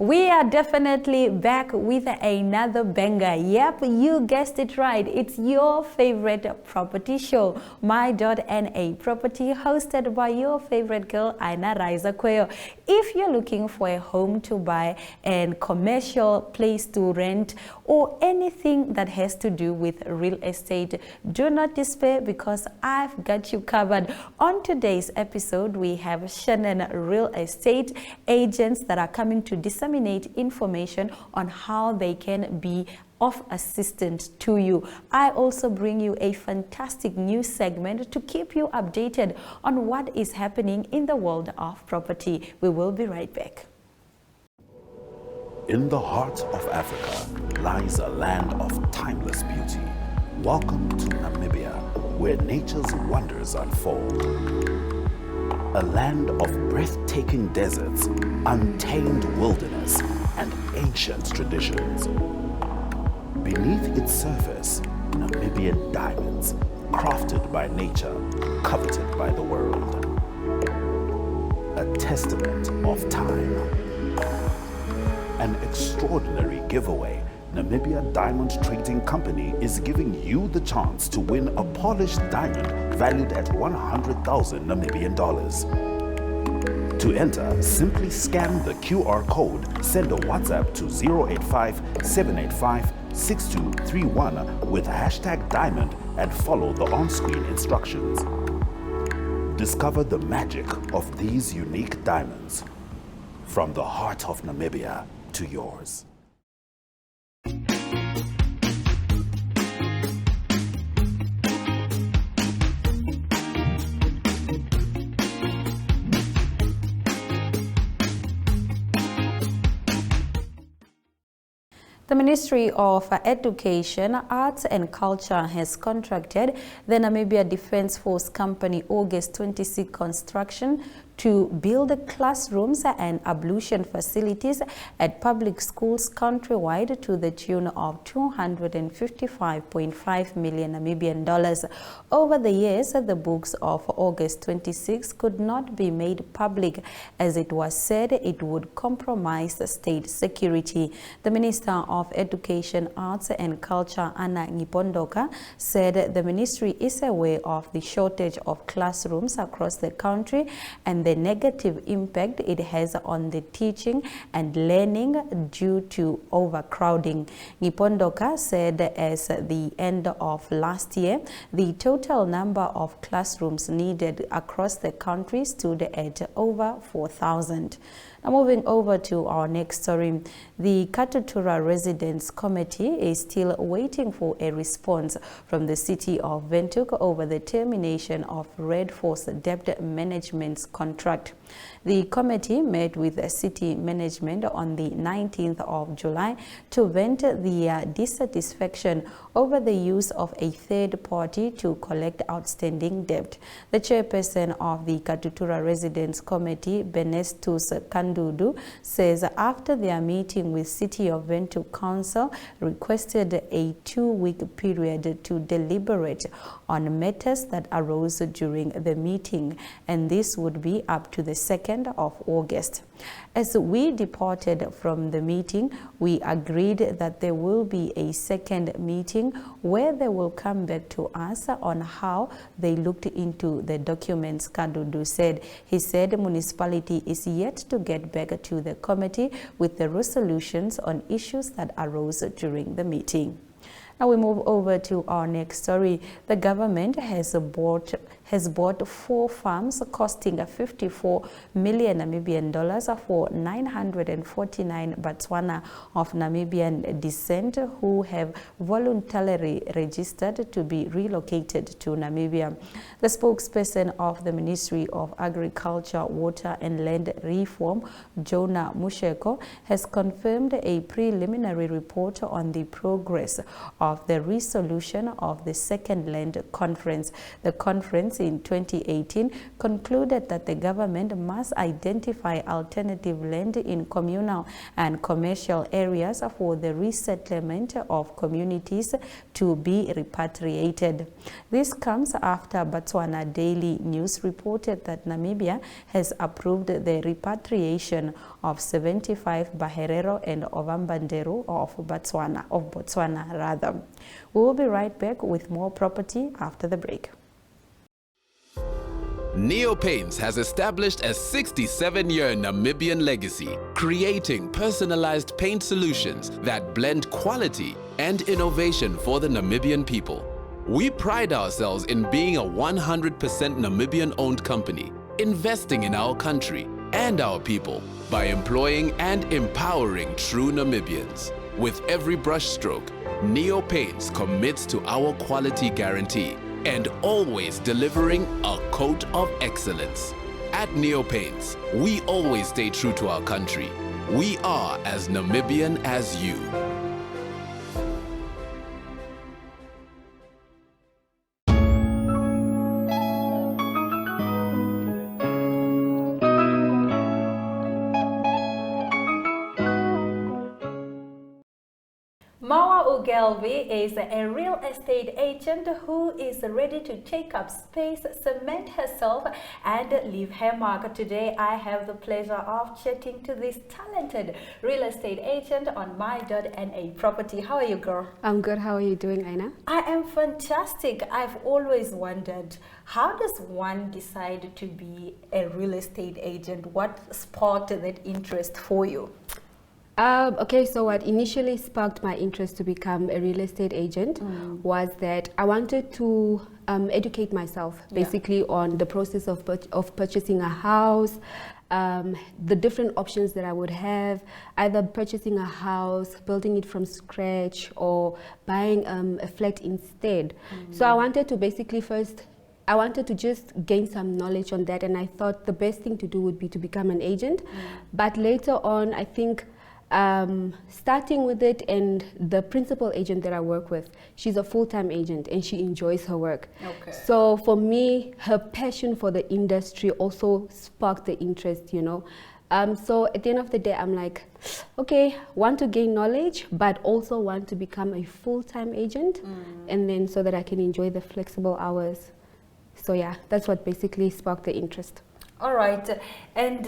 We are definitely back with another banger. Yep, you guessed it right. It's your favorite property show, My.na Property, hosted by your favorite girl, Aina Raiza. If you're looking for a home to buy and commercial place to rent or anything that has to do with real estate, do not despair because I've got you covered. On today's episode, we have Shanin real estate agents that are coming to disseminate information on how they can be of assistance to you. I also bring you a fantastic news segment to keep you updated on what is happening in the world of property. We will be right back. In the heart of Africa lies a land of timeless beauty. Welcome to Namibia, where nature's wonders unfold. A land of breathtaking deserts, untamed wilderness, and ancient traditions. Beneath its surface, Namibian diamonds, crafted by nature, coveted by the world. A testament of time. An extraordinary giveaway. Namibia Diamond Trading Company is giving you the chance to win a polished diamond valued at 100,000 Namibian dollars. To enter, simply scan the QR code, send a WhatsApp to 085-785-6231 with hashtag diamond and follow the on-screen instructions. Discover the magic of these unique diamonds. From the heart of Namibia to yours. The Ministry of Education, Arts and Culture has contracted the Namibia Defence Force Company August 26 construction to build classrooms and ablution facilities at public schools countrywide to the tune of 255.5 million Namibian dollars. Over the years, the books of August 26 could not be made public as it was said it would compromise state security. The Minister of Education, Arts and Culture, Anna Ngipondoka, said the ministry is aware of the shortage of classrooms across the country and the negative impact it has on the teaching and learning due to overcrowding. Ngipondoka said as the end of last year, the total number of classrooms needed across the country stood at over 4,000. Now moving over to our next story, the Katutura Residents Committee is still waiting for a response from the city of Windhoek over the termination of Red Force debt management's contract. The committee met with the city management on the 19th of July to vent their dissatisfaction over the use of a third party to collect outstanding debt. The chairperson of the Katutura Residents Committee, Benestus Kandudu, says after their meeting with City of Windhoek Council requested a 2-week period to deliberate on matters that arose during the meeting, and this would be up to the 2nd of August. As we departed from the meeting, we agreed that there will be a second meeting where they will come back to us on how they looked into the documents, Kandudu said. He said the municipality is yet to get back to the committee with the resolutions on issues that arose during the meeting. Now we move over to our next story. The government has bought 4 farms costing 54 million Namibian dollars for 949 Botswana of Namibian descent who have voluntarily registered to be relocated to Namibia. The spokesperson of the Ministry of Agriculture, Water and Land Reform, Jonah Musheko, has confirmed a preliminary report on the progress of the resolution of the Second Land Conference. The conference in 2018 concluded that the government must identify alternative land in communal and commercial areas for the resettlement of communities to be repatriated. This comes after Botswana Daily News reported that Namibia has approved the repatriation of 75 Baherero and Ovambanderu of Botswana. We will be right back with more property after the break. Neo Paints has established a 67-year Namibian legacy, creating personalized paint solutions that blend quality and innovation for the Namibian people. We pride ourselves in being a 100% Namibian-owned company, investing in our country and our people by employing and empowering true Namibians. With every brushstroke, Neo Paints commits to our quality guarantee and always delivering a coat of excellence. At Neo Paints, we always stay true to our country. We are as Namibian as you. Mawa Ugelwi is a real estate agent who is ready to take up space, cement herself, and leave her mark. Today, I have the pleasure of chatting to this talented real estate agent on My.na property. How are you, girl? I'm good. How are you doing, Aina? I am fantastic. I've always wondered, how does one decide to be a real estate agent? What sparked that interest for you? Okay, so what initially sparked my interest to become a real estate agent was that I wanted to educate myself basically on the process of purchasing a house, the different options that I would have, either purchasing a house, building it from scratch, or buying a flat instead. So I wanted to basically I wanted to just gain some knowledge on that, and I thought the best thing to do would be to become an agent. But later on, I think starting with it, and the principal agent that I work with, she's a full-time agent and she enjoys her work. Okay. So for me, her passion for the industry also sparked the interest, you know. So at the end of the day, I'm like, okay, want to gain knowledge, but also want to become a full-time agent, and then so that I can enjoy the flexible hours. So yeah, that's what basically sparked the interest. All right, and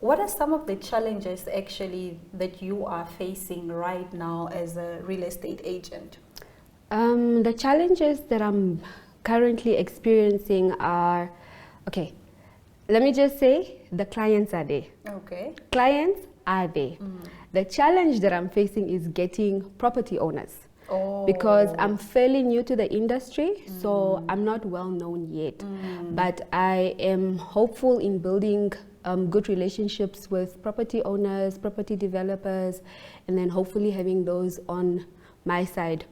what are some of the challenges actually that you are facing right now as a real estate agent? The challenges that I'm currently experiencing are, okay, let me just say the clients are there. Okay. Clients are there. The challenge that I'm facing is getting property owners. Because I'm fairly new to the industry, so I'm not well known yet. But I am hopeful in building good relationships with property owners, property developers, and then hopefully having those on my side.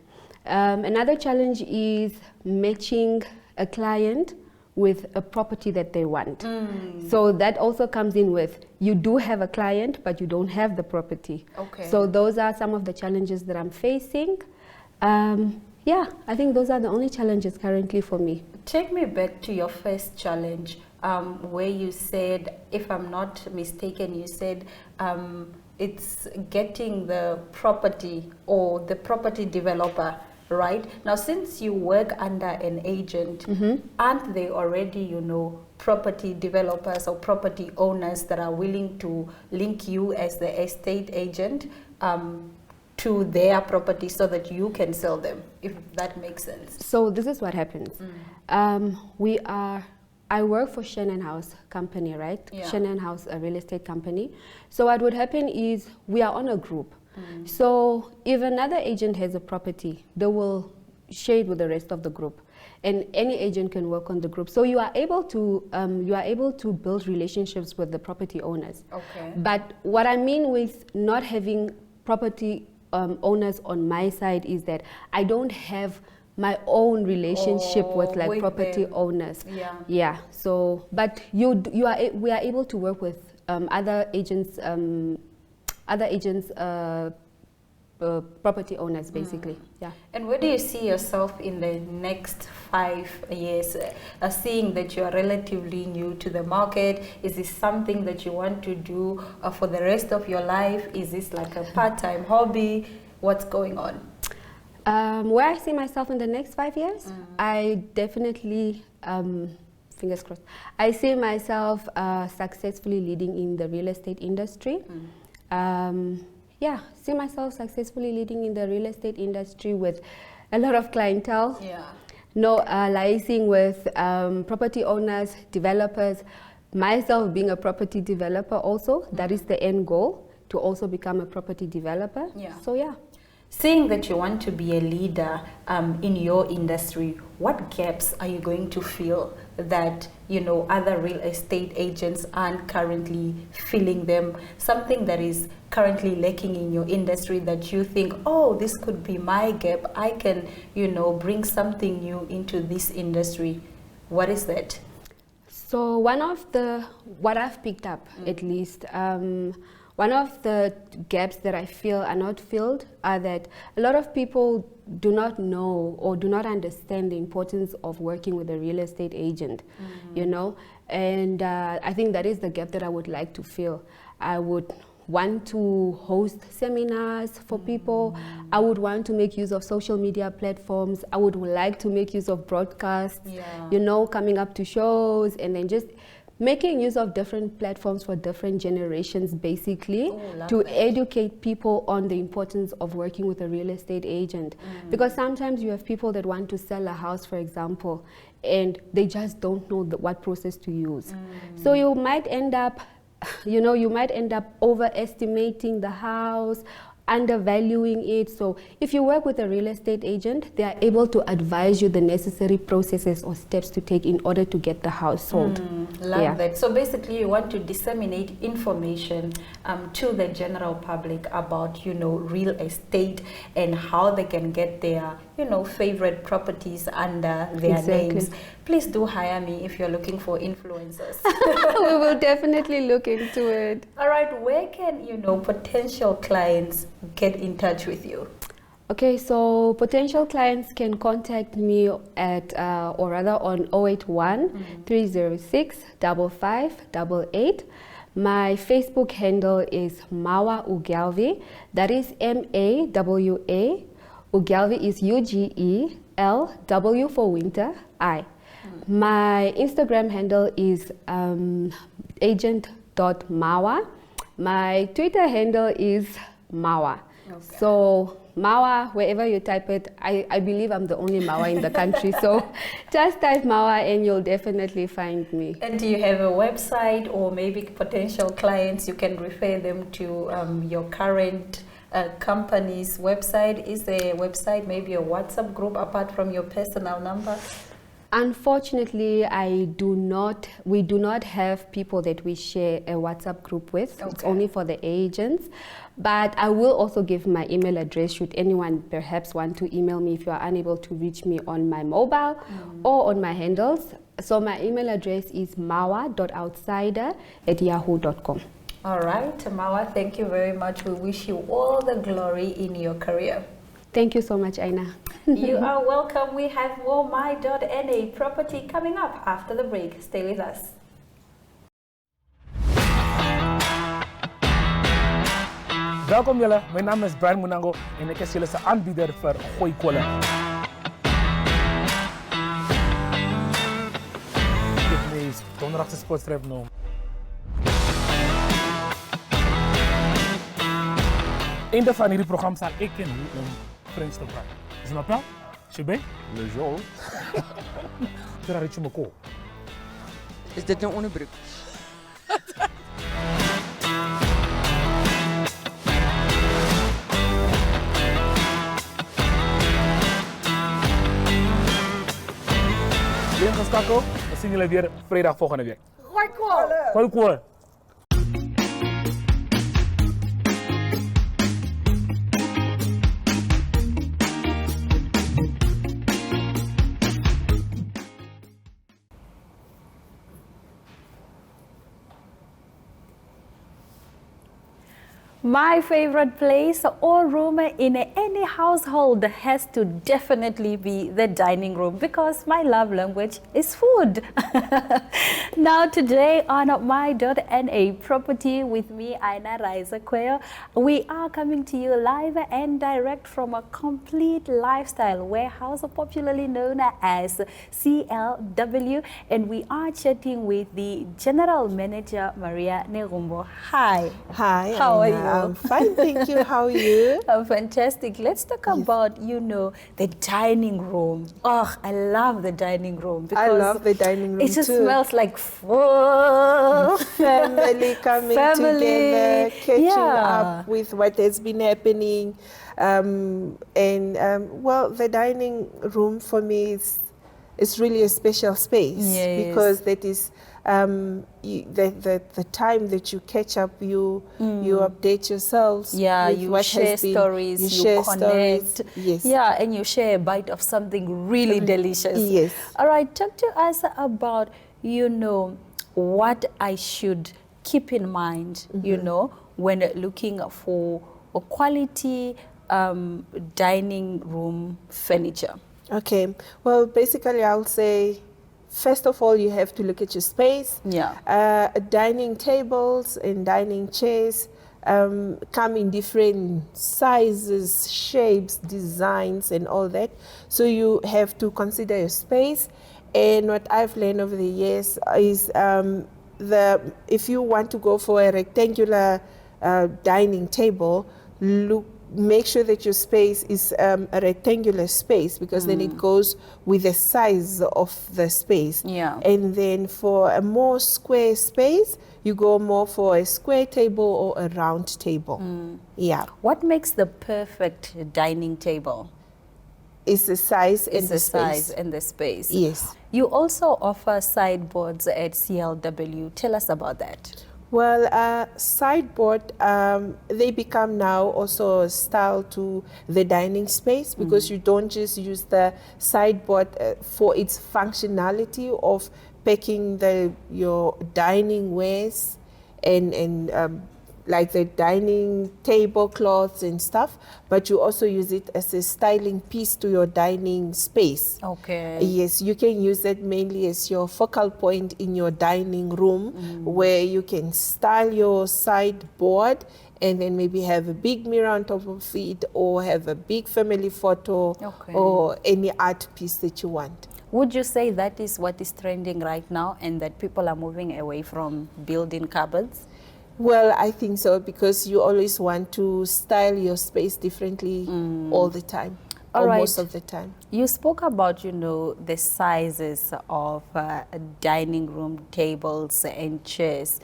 Another challenge is matching a client with a property that they want. So that also comes in with, you do have a client, but you don't have the property. Okay. So those are some of the challenges that I'm facing. Yeah, I think those are the only challenges currently for me. Take me back to your first challenge, where you said, if I'm not mistaken, you said it's getting the property or the property developer, right? Now, since you work under an agent, aren't they already, you know, property developers or property owners that are willing to link you as the estate agent to their property so that you can sell them, if that makes sense? So this is what happens. I work for Shanin House company, right? Yeah. Shanin House, a real estate company. So what would happen is we are on a group. So if another agent has a property, they will share it with the rest of the group, and any agent can work on the group. So you are able to build relationships with the property owners. Okay. But what I mean with not having property owners on my side is that I don't have my own relationship with like property owners. Yeah. So, but we are able to work with other agents property owners, basically. Yeah. And where do you see yourself in the next 5 years? Seeing that you are relatively new to the market, is this something that you want to do for the rest of your life? Is this like a part-time hobby? What's going on? Where I see myself in the next 5 years, I definitely, fingers crossed, I see myself successfully leading in the real estate industry. Yeah, see myself successfully leading in the real estate industry with a lot of clientele. Yeah. Liaising with property owners, developers, myself being a property developer also. That is the end goal, to also become a property developer. Yeah. So yeah. Seeing that you want to be a leader in your industry, what gaps are you going to fill that, you know, other real estate agents aren't currently filling them? Something that is currently lacking in your industry that you think, oh, this could be my gap. I can, you know, bring something new into this industry. What is that? So one of what I've picked up, at least, one of the gaps that I feel are not filled are that a lot of people do not know or do not understand the importance of working with a real estate agent, you know, and I think that is the gap that I would like to fill. I would want to host seminars for people. I would want to make use of social media platforms. I would like to make use of broadcasts, you know, coming up to shows, and then just making use of different platforms for different generations, basically, to educate people on the importance of working with a real estate agent. Because sometimes you have people that want to sell a house, for example, and they just don't know what process to use. So you might end up, you know, you might end up overestimating the house, undervaluing it. So if you work with a real estate agent, they are able to advise you the necessary processes or steps to take in order to get the house sold. Love that. So basically you want to disseminate information to the general public about, you know, real estate and how they can get their, you know, favorite properties under their names. Please do hire me if you're looking for influencers. We will definitely look into it. All right, where can, you know, potential clients get in touch with you? Okay, so potential clients can contact me at, or rather on 081 306 5588. My Facebook handle is Mawa Ugelwi. That is MAWA. Ugelwi is UGEL, W for winter, I. My Instagram handle is agent.mawa. My Twitter handle is Mawa. So Mawa, wherever you type it, I believe I'm the only Mawa in the country. So just type Mawa and you'll definitely find me. And do you have a website, or maybe potential clients, you can refer them to your current company's website? Is there a website, maybe a WhatsApp group apart from your personal number? Unfortunately, we do not have people that we share a WhatsApp group with. It's only for the agents. But I will also give my email address should anyone perhaps want to email me if you are unable to reach me on my mobile or on my handles. So my email address is mawa.outsider@yahoo.com. All right, Mawa, thank you very much. We wish you all the glory in your career. Thank you so much, Aina. You are welcome. We have more My.na property coming up after the break. Stay with us. Welkom jullie, mijn naam is Brian Munango en ik is jullie aanbieder voor gooi kolen. Dit is donderdagse sportstrip noem. Einde van hierdie programma zal ik en u een Frans te praten. Is het nou? Je bent? Le Jean. Daar rijdt je me kool. Is dit een onderbroek? Bien geschakeld, we zien jullie weer vrijdag volgende week. Gooi kool! Gooi kool! My favorite place or room in any household has to definitely be the dining room because my love language is food. Now today on My.na property with me, Aina Raizakweyo, we are coming to you live and direct from a complete lifestyle warehouse popularly known as CLW, and we are chatting with the General Manager, Maria Negumbo. Hi. Hi, How are Aina. you? I'm fine, thank you. How are you? Fantastic. Let's talk about, the dining room. Oh, I love the dining room because I love the dining room it just too. smells like food. Family coming together, catching up with what has been happening. Well, the dining room for me is really a special space because that is the time that you catch up, you update yourselves. With you what share has been, stories, you share connect. stories. Yes. Yeah, and you share a bite of something really delicious. Yes. All right, talk to us about, what I should keep in mind, when looking for a quality dining room furniture. Okay, well, basically I'll say, first of all, you have to look at your space. Yeah. Dining tables and dining chairs come in different sizes, shapes, designs, and all that. So you have to consider your space. And what I've learned over the years is if you want to go for a rectangular dining table, make sure that your space is a rectangular space because then it goes with the size of the space. Yeah. And then for a more square space, you go more for a square table or a round table. Yeah. What makes the perfect dining table? It's the size and the size space. and the space. Yes. You also offer sideboards at CLW. Tell us about that. Well, sideboard, they become now also a style to the dining space because you don't just use the sideboard for its functionality of packing your dining wares and like the dining tablecloths and stuff, but you also use it as a styling piece to your dining space. Okay. Yes, you can use it mainly as your focal point in your dining room where you can style your sideboard and then maybe have a big mirror on top of it or have a big family photo or any art piece that you want. Would you say that is what is trending right now and that people are moving away from building cupboards? Well, I think so because you always want to style your space differently all the time. All right. Most of the time. You spoke about, the sizes of dining room tables and chairs.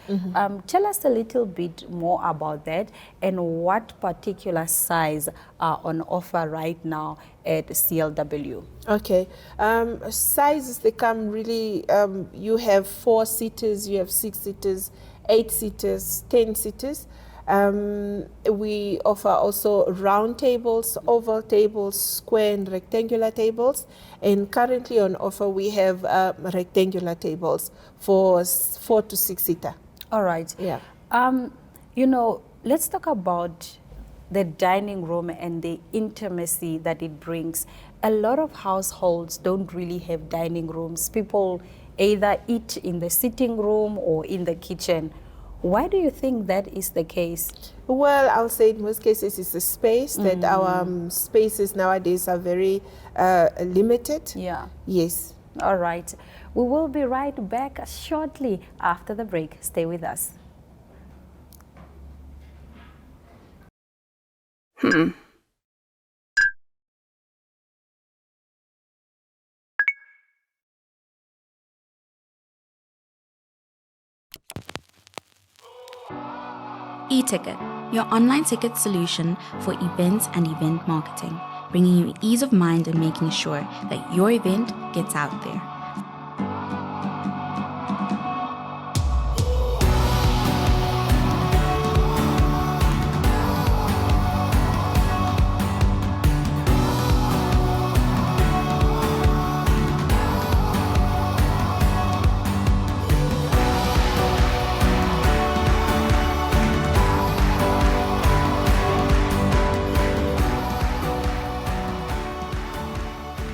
Tell us a little bit more about that and what particular size are on offer right now at CLW. Okay. Sizes, they come really, you have 4-seaters, you have 6-seaters, 8-seaters, 10-seaters. We offer also round tables, oval tables, square and rectangular tables. And currently on offer, we have rectangular tables for 4 to 6-seater. All right. Yeah. Let's talk about the dining room and the intimacy that it brings. A lot of households don't really have dining rooms. People either eat in the sitting room or in the kitchen. Why do you think that is the case? Well, I'll say in most cases it's a space that our spaces nowadays are very limited. Yeah. Yes. All right. We will be right back shortly after the break. Stay with us. E-Ticket, your online ticket solution for events and event marketing, bringing you ease of mind and making sure that your event gets out there.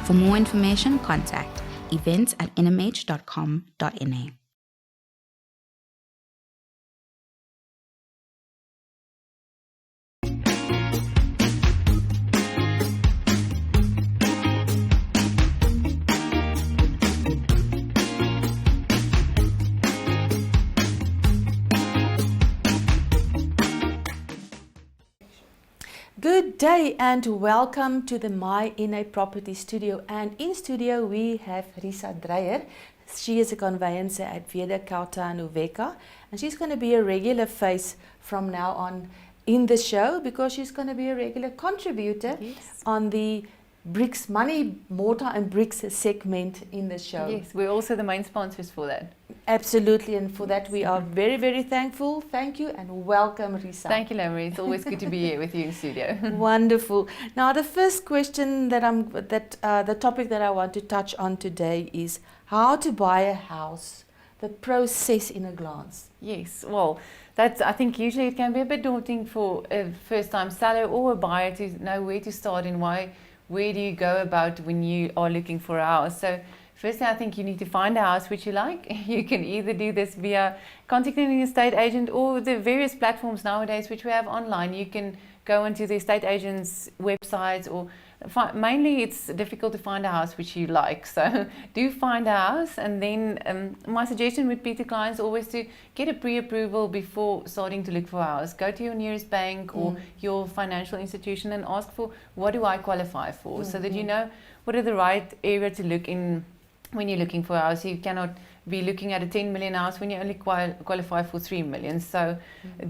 For more information, contact events@nhh.com.na. Good day and welcome to the My.na property studio, and in studio we have Risa Dreyer. She is a conveyancer at Veder Kauta and Uveka, and she's going to be a regular face from now on in the show because she's going to be a regular contributor on the bricks, money, mortar and bricks segment in the show. Yes, we're also the main sponsors for that. Absolutely, and for that we are very, very thankful. Thank you and welcome, Risa. Thank you, Lamry. It's always good to be here with you in studio. Wonderful. Now, the first question the topic that I want to touch on today is how to buy a house, the process in a glance. Yes, well, that's, I think usually it can be a bit daunting for a first-time seller or a buyer to know where to start and where do you go about when you are looking for a house. So firstly, I think you need to find a house which you like. You can either do this via contacting an estate agent or the various platforms nowadays which we have online. You can go onto the estate agent's websites, or mainly it's difficult to find a house which you like. So do find a house, and then my suggestion would be to clients always to get a pre-approval before starting to look for a house. Go to your nearest bank or your financial institution and ask for, what do I qualify for, so that you know what are the right area to look in when you're looking for a house. You cannot be looking at a 10 million house when you only qualify for 3 million. So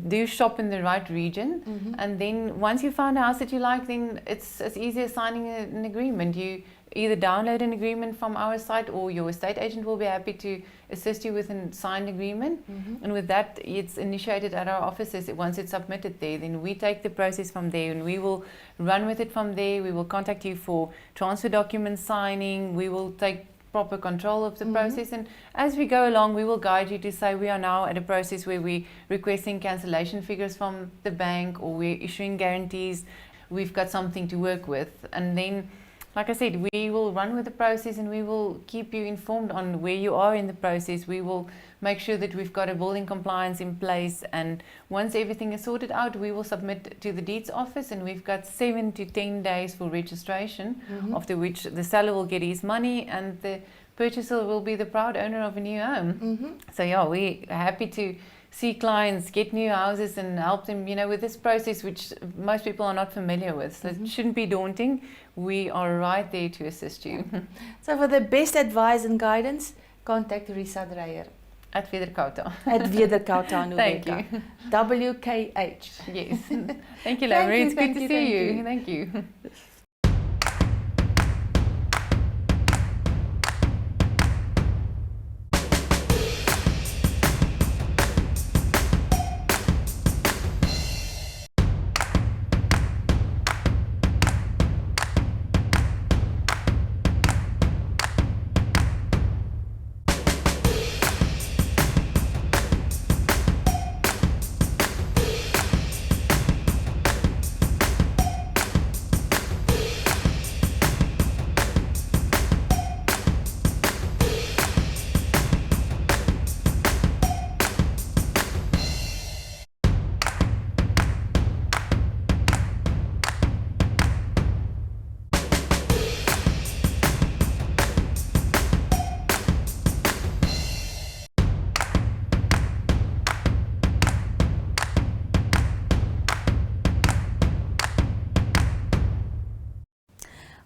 do shop in the right region, and then once you found a house that you like, then it's as easy as signing an agreement. You either download an agreement from our site, or your estate agent will be happy to assist you with a signed agreement. And with that, it's initiated at our offices. Once it's submitted there, then we take the process from there and we will run with it from there. We will contact you for transfer document signing. We will take proper control of the process, and as we go along we will guide you to say we are now at a process where we're requesting cancellation figures from the bank, or we're issuing guarantees. We've got something to work with, and then, like I said, we will run with the process and we will keep you informed on where you are in the process. We will make sure that we've got a building compliance in place, and once everything is sorted out, we will submit to the deeds office, and we've got 7 to 10 days for registration, after which the seller will get his money and the purchaser will be the proud owner of a new home. So yeah, we're happy to see clients get new houses and help them, you know, with this process which most people are not familiar with. So it shouldn't be daunting. We are right there to assist you. So for the best advice and guidance, contact Risa Dreyer at Veder Kauta. At Veder Kauta and Thank Uveka. you. WKH. Yes. Thank you, Lamry. It's good to see you. Thank you.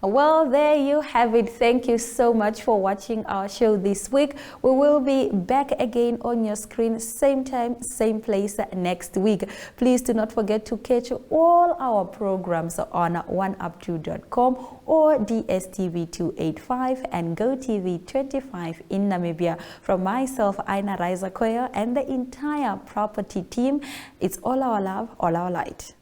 Well, there you have it. Thank you so much for watching our show this week. We will be back again on your screen, same time, same place next week. Please do not forget to catch all our programs on oneup2.com or DSTV 285 and GoTV 25 in Namibia. From myself, My.na and the entire property team, it's all our love, all our light.